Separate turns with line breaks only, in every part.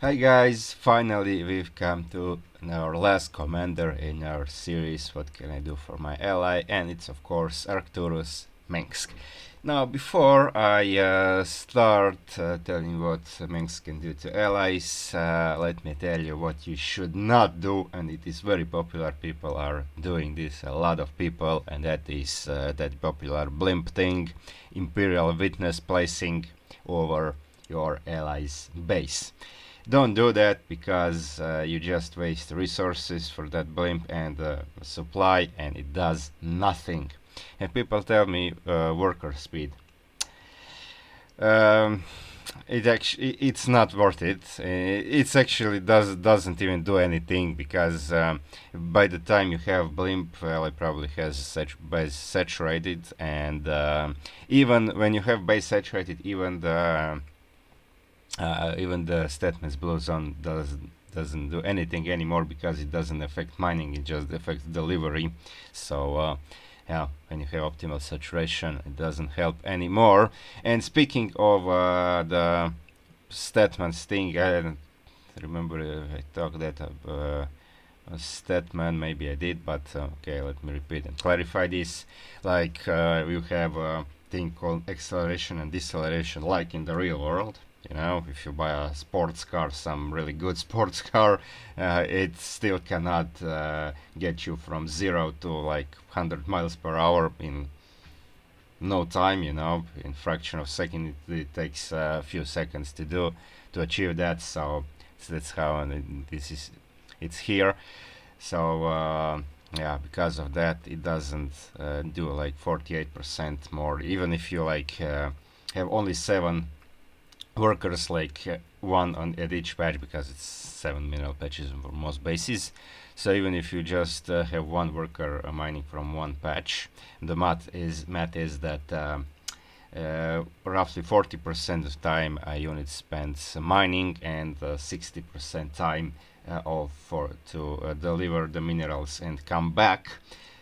Hi guys, finally we've come to our last commander in our series What Can I Do for My Ally, and it's of course Arcturus Mengsk. Now before I start telling you what Mengsk can do to allies, let me tell you what you should not do, and it is very popular. People are doing this, a lot of people, and that is that popular blimp thing, Imperial Witness placing over your allies' base. Don't do that because you just waste resources for that blimp and supply, and it does nothing. And people tell me worker speed. It's not worth it. It's actually doesn't even do anything because by the time you have blimp, well, it probably has base saturated, and even when you have base saturated, even the statements blue zone doesn't do anything anymore because it doesn't affect mining, it just affects delivery. So yeah, when you have optimal saturation, it doesn't help anymore. And speaking of the statements thing, I don't remember if I talked that a statement, maybe I did, but okay, let me repeat and clarify this. Like you have a thing called acceleration and deceleration like in the real world. You know, if you buy a sports car, some really good sports car, it still cannot get you from 0 to like 100 miles per hour in no time. You know, in fraction of a second, it takes a few seconds to achieve that. So that's how it's here. So yeah, because of that, it doesn't do like 48% more. Even if you like have only 7 workers, like one at each patch, because it's 7 mineral patches for most bases. So even if you just have one worker mining from one patch, the math is that roughly 40% of time a unit spends mining, and 60% time to deliver the minerals and come back.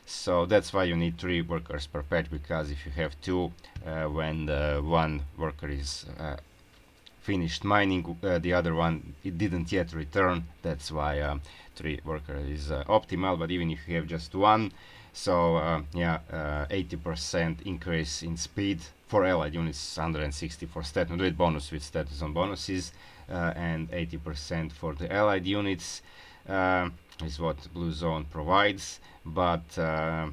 So that's why you need 3 workers per patch, because if you have 2, when one worker is finished mining, the other one it didn't yet return. That's why 3 worker is optimal. But even if you have just 1, so yeah, 80% increase in speed for allied units, 160 for status with bonus, with status on bonuses, and 80% for the allied units is what blue zone provides. But so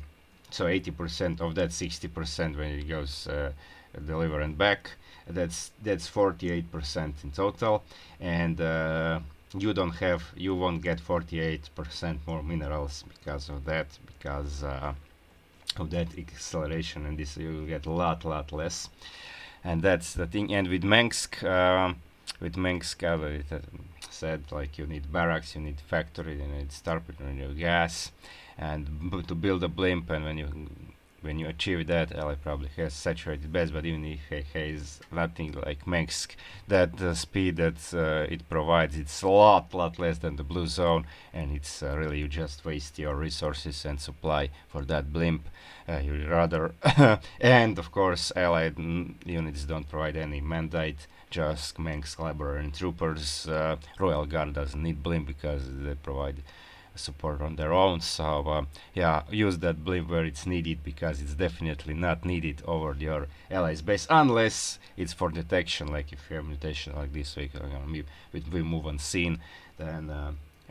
80% of that 60% when it goes deliver and back, that's 48% in total, and you won't get 48% more minerals because of that, because of that acceleration, and this you will get a lot less. And that's the thing. And with Mengsk, it said, like, you need barracks, you need factory, you need starport, you need gas, and to build a blimp. And when you achieve that, ally probably has saturated base, but even if it has nothing like Mengsk, that the speed that it provides, it's a lot less than the blue zone, and it's really, you just waste your resources and supply for that blimp. You rather and of course allied units don't provide any mandate, just Mengsk library and troopers. Royal Guard doesn't need blimp because they provide support on their own. So yeah, use that blimp where it's needed, because it's definitely not needed over your allies base unless it's for detection. Like if you have mutation like this, we move on scene, then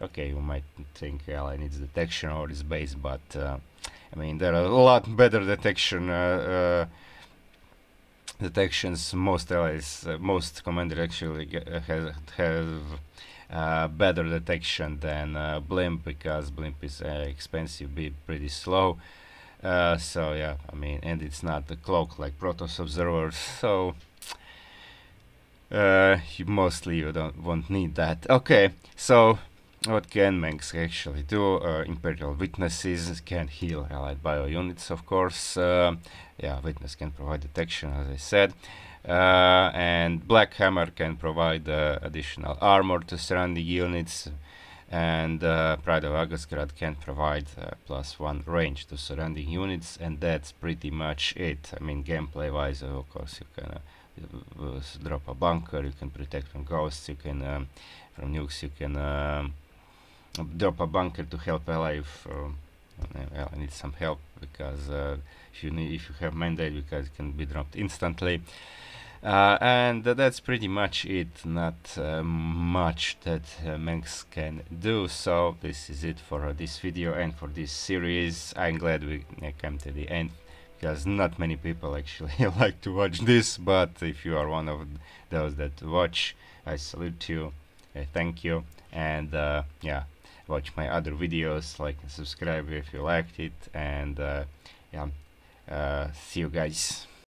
okay, you might think ally needs detection over his base, but I mean, there are a lot better detections. Most allies, most commanders actually have better detection than blimp, because blimp is expensive, be pretty slow. So yeah, I mean, and it's not a cloak like Protoss observers, so you won't need that. Okay, so what can Mengsk actually do? Imperial Witnesses can heal allied bio units, of course. Yeah, Witness can provide detection, as I said. And Black Hammer can provide additional armor to surrounding units, and Pride of Agasgrad can provide +1 range to surrounding units, and that's pretty much it. I mean, gameplay wise, of course, you can drop a bunker, you can protect from ghosts, you can from nukes, you can drop a bunker to help ally if well, I need some help, because if you have mandate, because it can be dropped instantly. And that's pretty much it. Not much that Mengsk can do. So this is it for this video and for this series. I'm glad we came to the end, because not many people actually like to watch this, but if you are one of those that watch, I salute you. Thank you. And yeah, watch my other videos, like and subscribe if you liked it, and yeah, see you guys.